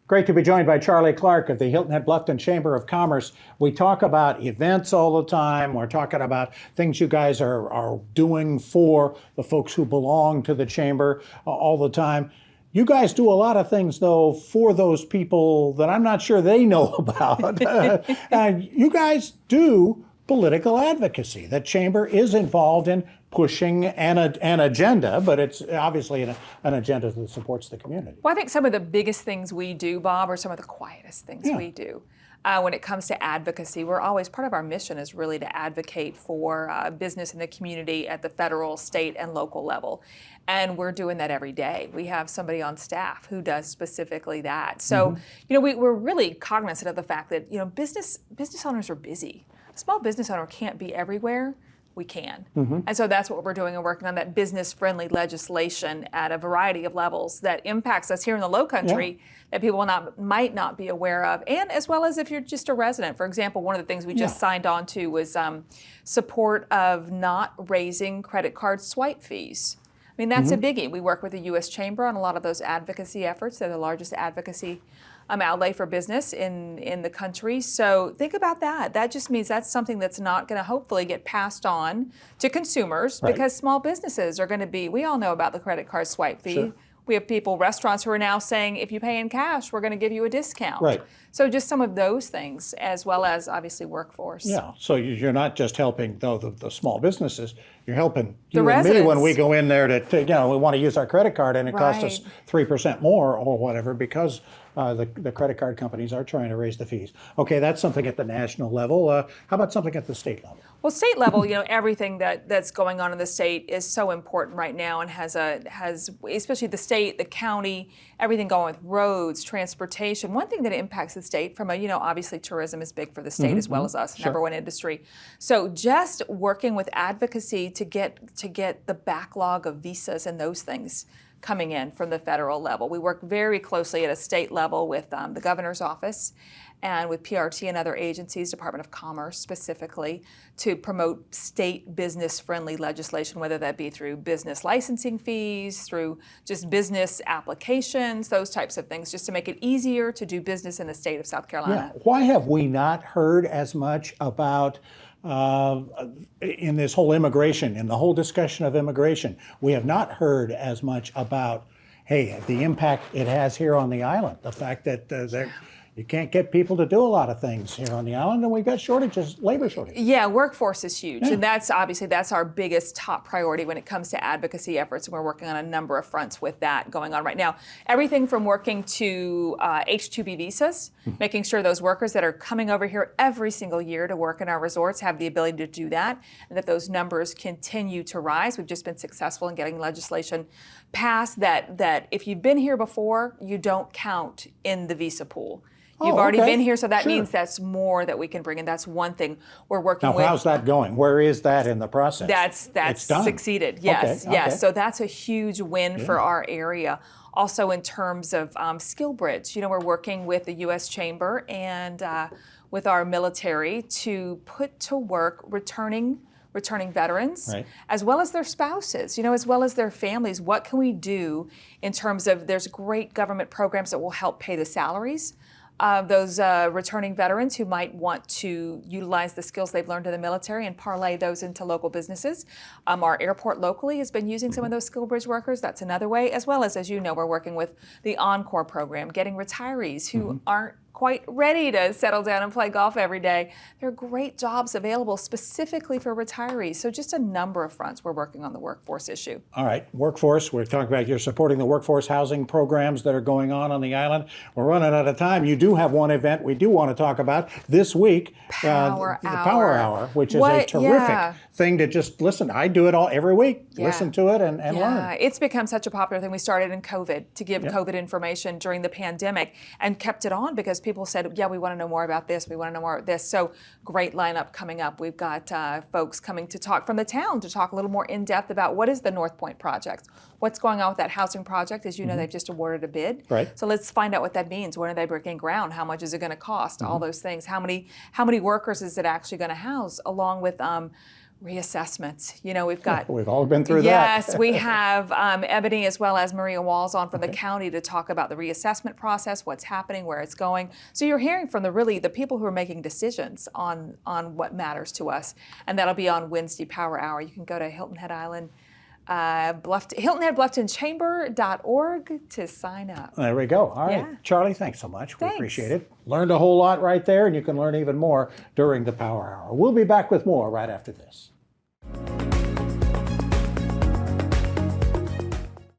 Great to be joined by Charlie Clark of the Hilton-Bluffton Chamber of Commerce. We talk about events all the time. We're talking about things you guys are doing for the folks who belong to the chamber all the time. You guys do a lot of things, though, for those people that I'm not sure they know about. You guys do political advocacy. The chamber is involved in pushing an agenda, but it's obviously an agenda that supports the community. Well, I think some of the biggest things we do, Bob, are some of the quietest things we do. When it comes to advocacy, we're always, part of our mission is really to advocate for business in the community at the federal, state, and local level. And we're doing that every day. We have somebody on staff who does specifically that. So, we're really cognizant of the fact that, business owners are busy. A small business owner can't be everywhere. We can. And so that's what we're doing, and working on that business-friendly legislation at a variety of levels that impacts us here in the Lowcountry that people might not be aware of, and as well as if you're just a resident. For example, one of the things we just signed on to was support of not raising credit card swipe fees. I mean, that's a biggie. We work with the U.S. Chamber on a lot of those advocacy efforts. They're the largest advocacy outlay for business in the country. So think about that. That just means that's something that's not going to hopefully get passed on to consumers, because small businesses are going to be, we all know about the credit card swipe fee. Sure. We have restaurants who are now saying, if you pay in cash, we're going to give you a discount. Right. So just some of those things, as well as obviously workforce. Yeah, so you're not just helping the small businesses, you're helping the you residents. And me when we go in there to we want to use our credit card and it costs us 3% more or whatever, because the credit card companies are trying to raise the fees. Okay, that's something at the national level. How about something at the state level? Well, state level, everything that's going on in the state is so important right now, and has especially the state, the county, everything going with roads, transportation. One thing that impacts the state from obviously tourism is big for the state as well as us, number one industry. So just working with advocacy to get the backlog of visas and those things coming in from the federal level. We work very closely at a state level with the governor's office and with PRT and other agencies, Department of Commerce specifically, to promote state business-friendly legislation, whether that be through business licensing fees, through just business applications, those types of things, just to make it easier to do business in the state of South Carolina. Yeah. Why have we not heard as much about in this whole immigration, in the whole discussion of immigration, we have not heard as much about, hey, the impact it has here on the island, the fact that you can't get people to do a lot of things here on the island, and we've got shortages, labor shortages. Yeah, workforce is huge, and that's our biggest top priority when it comes to advocacy efforts, and we're working on a number of fronts with that going on right now. Everything from working to H-2B visas, making sure those workers that are coming over here every single year to work in our resorts have the ability to do that, and that those numbers continue to rise. We've just been successful in getting legislation passed that if you've been here before, you don't count in the visa pool. You've already been here, so that means that's more that we can bring in. That's one thing we're working with. Now, how's that going? Where is that in the process? That's succeeded. Yes, yes. So that's a huge win for our area. Also, in terms of Skill Bridge, we're working with the U.S. Chamber and with our military to put to work returning veterans, as well as their spouses, as well as their families. What can we do in terms of, there's great government programs that will help pay the salaries of those returning veterans who might want to utilize the skills they've learned in the military and parlay those into local businesses. Our airport locally has been using some of those Skill Bridge workers. That's another way, as well as you know, we're working with the Encore program, getting retirees who aren't quite ready to settle down and play golf every day. There are great jobs available specifically for retirees. So just a number of fronts we're working on the workforce issue. All right, workforce. We're talking about you're supporting the workforce housing programs that are going on the island. We're running out of time. You do have one event we do want to talk about this week. Power the Power Hour, which is a terrific thing to just listen. I do it every week. Listen to it and learn. It's become such a popular thing. We started in COVID to give COVID information during the pandemic and kept it on because people said, we want to know more about this. We want to know more about this. So great lineup coming up. We've got folks coming to talk from the town to talk a little more in depth about what is the North Point project. What's going on with that housing project? As you know, they've just awarded a bid. Right. So let's find out what that means. When are they breaking ground? How much is it going to cost? All those things. How many workers is it actually going to house? Along with Reassessments. You know, we've got We've all been through that. Yes, we have Ebony as well as Maria Walls on from the county to talk about the reassessment process, what's happening, where it's going. So you're hearing from the people who are making decisions on what matters to us, and that'll be on Wednesday Power Hour. You can go to Hilton Head Island, HiltonHeadBlufftonChamber.org to sign up. There we go. All right. Yeah. Charlie, thanks so much. We Thanks. appreciate it. Learned a whole lot right there, and you can learn even more during the Power Hour. We'll be back with more right after this.